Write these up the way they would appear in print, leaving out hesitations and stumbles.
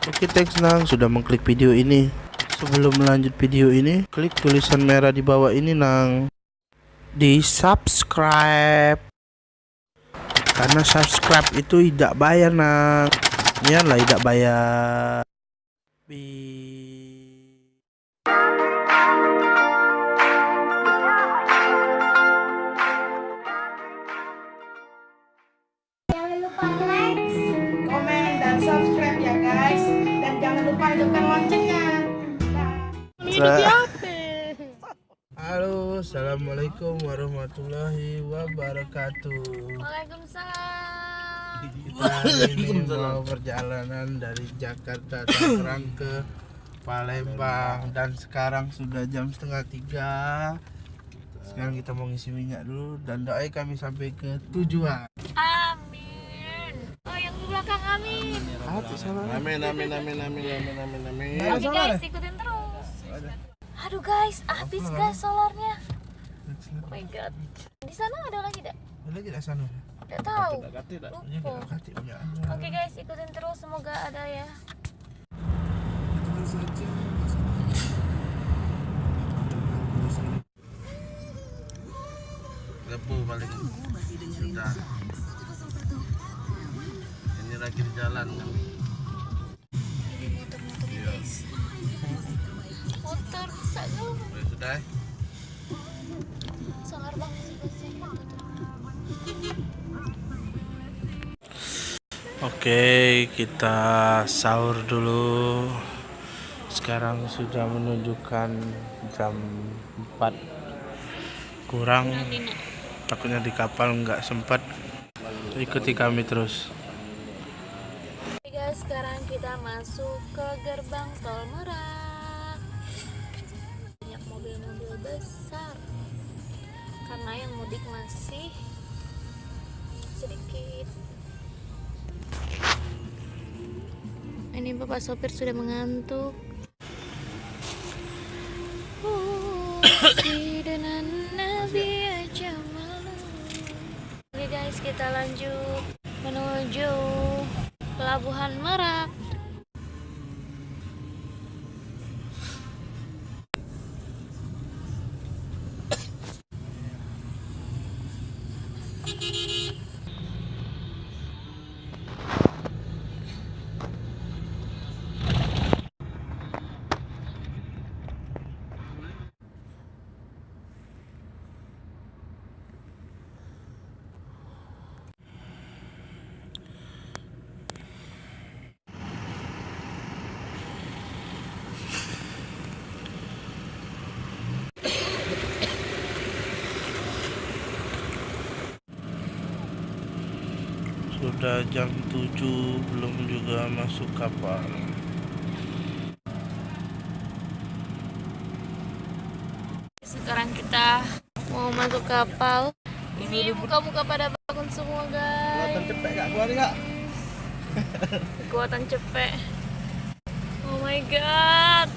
Oke, thanks Nang sudah mengklik video ini. Sebelum melanjut video ini, klik tulisan merah di bawah ini Nang. Di subscribe. Karena subscribe itu tidak bayar Nang. Iyalah tidak bayar. Jangan lupa like, komen, dan subscribe ya guys. Dan jangan lupa hidupkan loncengnya. Halo, assalamualaikum warahmatullahi wabarakatuh. Waalaikumsalam. Kita hari ini mau perjalanan dari Jakarta Tangerang ke Palembang dan sekarang sudah jam 2:30. Sekarang kita mau ngisi minyak dulu dan doa kami sampai ke tujuan. Amin. Oh, yang di belakang amin. Amin. Oke guys, ikutin terus. Aduh guys, habis guys solarnya. Oh my god. Di sana ada lagi enggak? Ada lagi di sana. Enggak tahu. Lupa. Lupa. Oke guys, ikutin terus, semoga ada ya. Lepo balik sudah. Ini lagi di jalan. Ini motor-motor nih guys. Motor bisa dulu. Sudah. Sangar banget sih guys. Oke, kita sahur dulu. Sekarang sudah menunjukkan jam 4 kurang. Takutnya di kapal nggak sempat. Ikuti kami terus. Oke guys, sekarang kita masuk ke gerbang tol Merak. Banyak mobil-mobil besar karena yang mudik masih sedikit. Ini bapak sopir sudah mengantuk. Oke guys, kita lanjut menuju Pelabuhan Merak. Sudah jam 7 belum juga masuk kapal. Sekarang kita mau masuk kapal. Ini muka-muka pada bangun semua guys. Cepet gak keluar gak? Kekuatan cepet. Oh my god.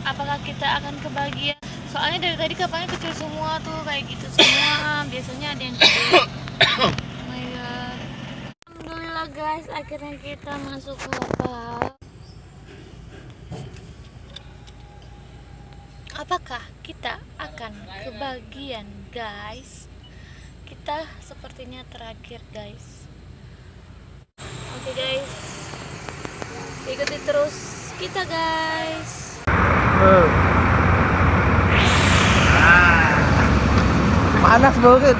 Apakah kita akan kebagian? Soalnya dari tadi kapalnya kecil semua tuh, kayak gitu semua. Biasanya ada yang gede. Oh my god. Alhamdulillah guys, akhirnya kita masuk kapal. Apakah kita akan kebagian guys? Kita sepertinya terakhir guys. Oke guys, ikuti terus kita guys. Panas banget.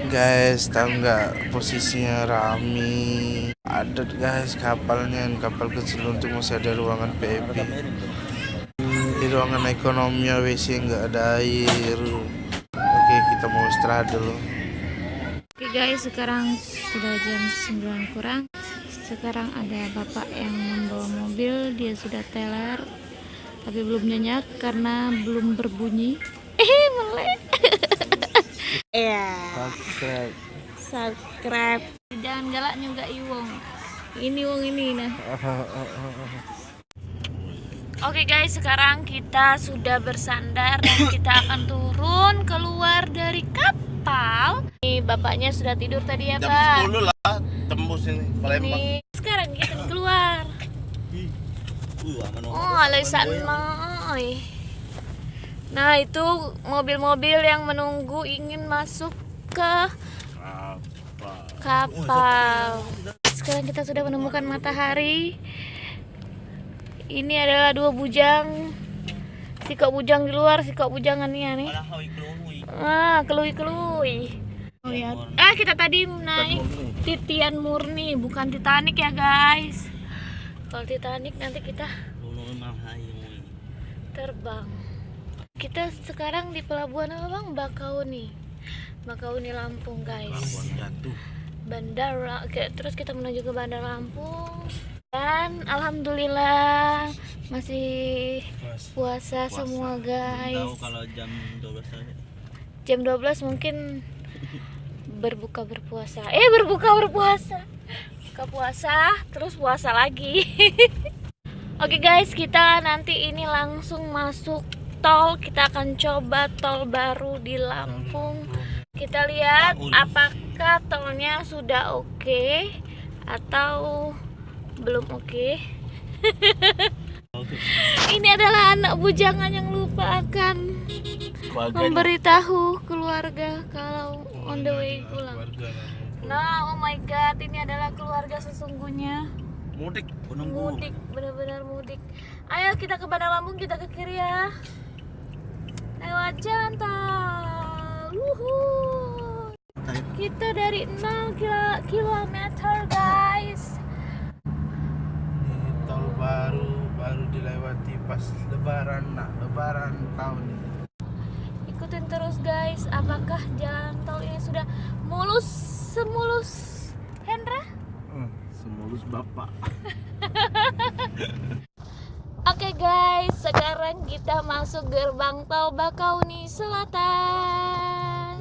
Guys, tahu nggak posisinya rame, padat guys kapalnya. Kapal kecil untuk masih ada ruangan VIP. Di ruangan ekonomi WC nggak ada air. Oke, kita mau istirahat dulu. Oke guys, sekarang sudah jam 9 kurang. Sekarang ada bapak yang membawa mobil, dia sudah teler tapi belum nyenyak karena belum berbunyi. Melek. Subscribe. Jangan galak juga Iwong. Ini Wong ini nah. Oke guys, sekarang kita sudah bersandar dan kita akan turun keluar dari kapal. Nih, bapaknya sudah tidur tadi ya, Jam Pak. 10 lah tembus ini Palembang. Nih, sekarang kita keluar. Oh, alasan Moy. Nah, itu mobil-mobil yang menunggu ingin masuk ke kapal. Sekarang kita sudah menemukan matahari. Ini adalah dua bujang. Sikok bujang di luar, sikok bujangannya nih. Kelui-kelui. Oh ya. Kita tadi naik titian murni, bukan Titanic ya, guys. Kalau Titanic nanti kita terbang. Kita sekarang di pelabuhan apa, Bang? Bakauni. Bakauni Lampung, guys. Bandara. Oke, terus kita menuju ke Bandar Lampung. Dan alhamdulillah masih puasa semua, guys. Tahu kalau jam 12 tadi. Jam 12 mungkin berbuka berpuasa. Buka puasa, terus puasa lagi. Oke guys, kita nanti ini langsung masuk tol. Kita akan coba tol baru di Lampung. Kita lihat apakah tolnya sudah oke atau belum oke. Ini adalah anak bujangan yang lupa akan memberitahu keluarga kalau on the way pulang. Nah, oh my god, ini adalah keluarga sesungguhnya. Mudik. Mudik, benar-benar mudik. Ayo kita ke Bandar Lampung, kita ke kiri ya. Lewat jalan tol. Wuhuu. Kita dari 0 kilometer, guys. Ini tol baru dilewati pas lebaran tahun ini. Ikutin terus, guys. Apakah jalan tol ini sudah semulus Hendra? Semulus bapak. Oke guys, sekarang kita masuk gerbang tol Bakauni Selatan.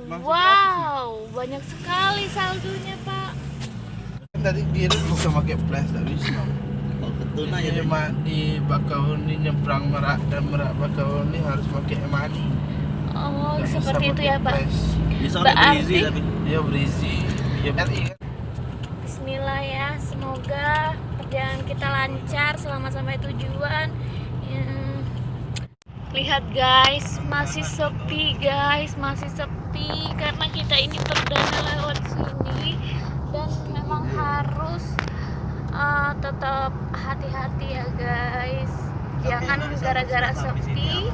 Wow, banyak sekali saldonya, Pak. Tadi dia bisa pakai flash tak bisa. Oh, ketuna ya. Ini di Bakauni nyebrang Merak dan Merak Bakauni harus pakai money. Oh, Nggak bisa seperti itu pakai ya, Pak. flash. Bisa Berarti- berisi tapi Dia berisi BRI kan. Bismillah ya, semoga perjalanan kita lancar selama sampai tujuan. Ya. Lihat guys, masih sepi guys, masih sepi karena kita ini perdana lewat sini dan memang harus tetap hati-hati ya guys. Jangan gara-gara sepi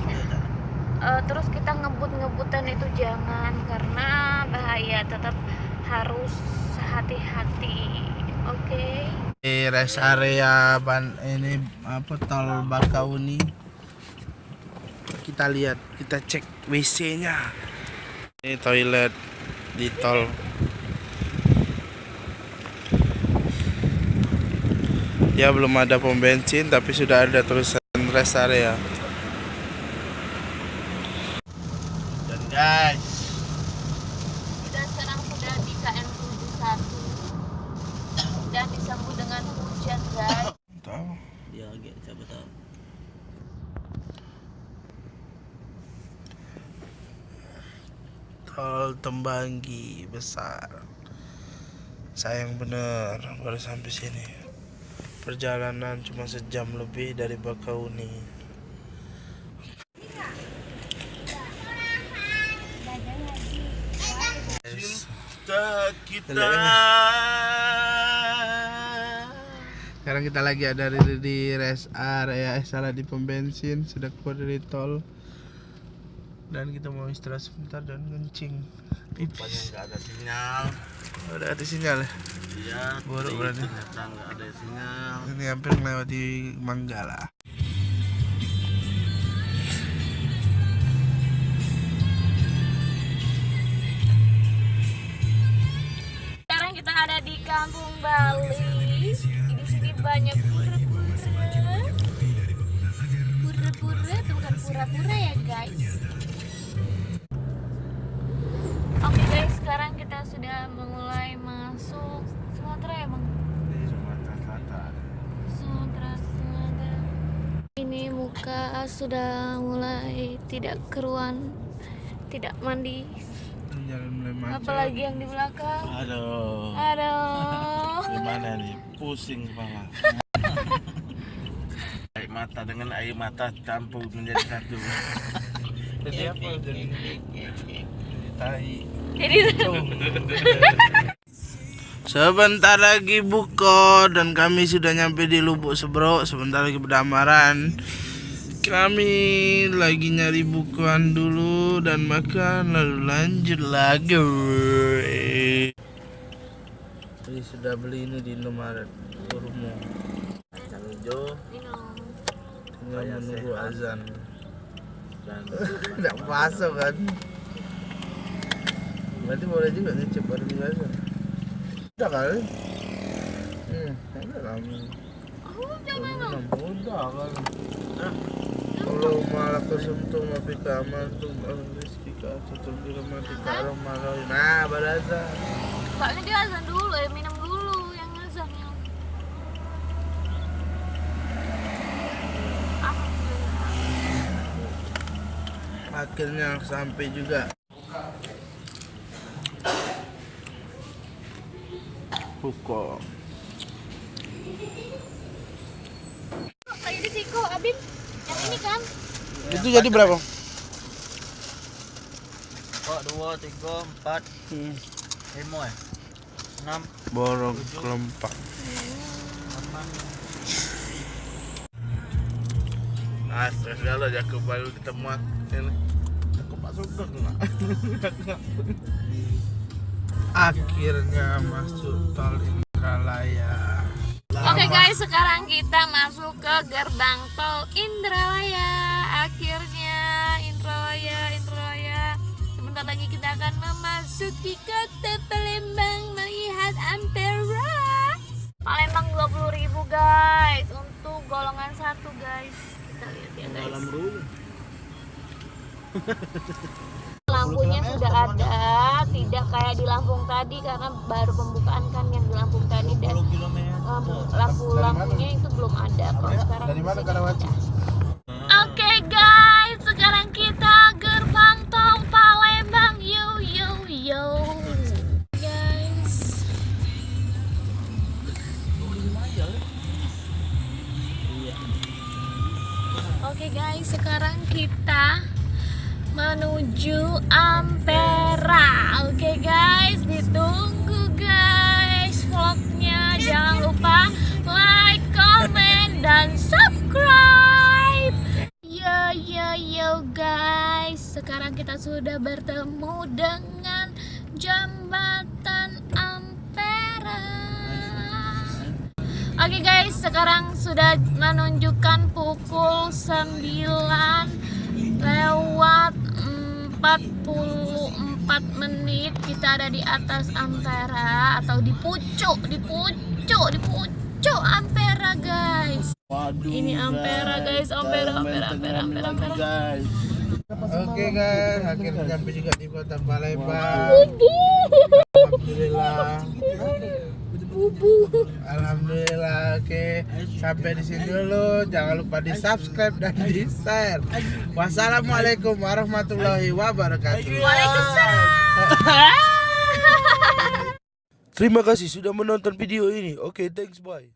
terus kita ngebut-ngebutan itu jangan, karena bahaya. Tetap harus hati-hati. Oke. Di rest area ini tol Bakauni. Kita lihat, kita cek WC-nya. Ini toilet di tol. Ya belum ada pom bensin tapi sudah ada tulisan rest area. Dan guys, Kita sekarang sudah di KM 71 dan disambut dengan hujan guys. tahu. ya agak siapa tahu. Tol Tembanggi besar. Sayang bener baru sampai sini. Perjalanan cuma sejam lebih dari Bakauni. Kita. Sekarang kita lagi ada di rest area, di pom bensin, sudah keluar dari tol. Dan kita mau istirahat sebentar dan kencing. Rupanya nggak ada sinyal. Udah ada sinyal ya? Iya, Buruk berarti. ternyata nggak ada sinyal. Ini hampir melewati Manggala. Sekarang kita ada di Kampung Bali. Di sini banyak pura-pura. Pura-pura itu bukan pura-pura ya guys. Oke guys, sekarang kita sudah mulai masuk Sumatera ya bang. ini muka sudah mulai tidak keruan, tidak mandi. Jalan mulai macet. Apalagi yang di belakang. Aduh. Aduh. Gimana nih? Pusing kepala. Air mata dengan air mata campur menjadi satu. Jadi apa? Jadi tai. Jadi Sebentar lagi buka dan kami sudah nyampe di Lubuk Seberok. Sebentar lagi berdamaran. Kami lagi nyari bukuan dulu dan makan lalu lanjut lagi. Jadi sudah beli ini di Indomaret Purmo. Yang hijau Tinggal menunggu azan. dan Tidak masuk kan? Berarti boleh juga ngecek baru di azan. Udah kali. Udah lama. Udah kan. Kalau malah kesentuh mapi kamar tuh rezeki tutup di rumah di karung malah. Nah, balasan. soalnya dia azan dulu, minum dulu yang azannya. Akhirnya sampai juga. Buka. Kayak di Siko, Abim. Yang ini kan? Itu jadi berapa? kok 2, 3, 4, 5 ya? 6, Borong kelempak. 8. Segala jago baru ditemuan ini. Aku masuk nak. Akhirnya masuk tol Indralaya. Oke guys, sekarang kita masuk ke gerbang tol Indralaya. Akhirnya Indralaya. Sebentar lagi kita akan memasuki kota Palembang melihat Ampera. Palembang 20.000 guys untuk golongan 1 guys. Kita lihat ya guys. Lampunya sudah ada, tidak kayak di Lampung tadi karena baru pembukaan kan yang di Lampung tadi dan lampunya itu belum ada. Kalau sekarang Dari mana Karawaci? Oke guys, sekarang kita gerbang tol Palembang. Yo guys. Oke guys, sekarang kita menuju Ampera. Oke guys, ditunggu guys vlognya. Jangan lupa like, comment, dan subscribe. Yo guys, sekarang kita sudah bertemu dengan jembatan Ampera. Oke guys, sekarang sudah menunjukkan pukul 9:44. Kita ada di atas Ampera atau di pucuk Ampera guys. Waduh. Ini Ampera guys, Ampera. Guys. Oke guys, akhirnya sampai juga di kota Palembang. Alhamdulillah. Oke, sampai di sini dulu. Jangan lupa di subscribe dan di share. Wassalamualaikum warahmatullahi wabarakatuh. Waalaikumsalam. Terima kasih sudah menonton video ini. Oke, thanks, bye.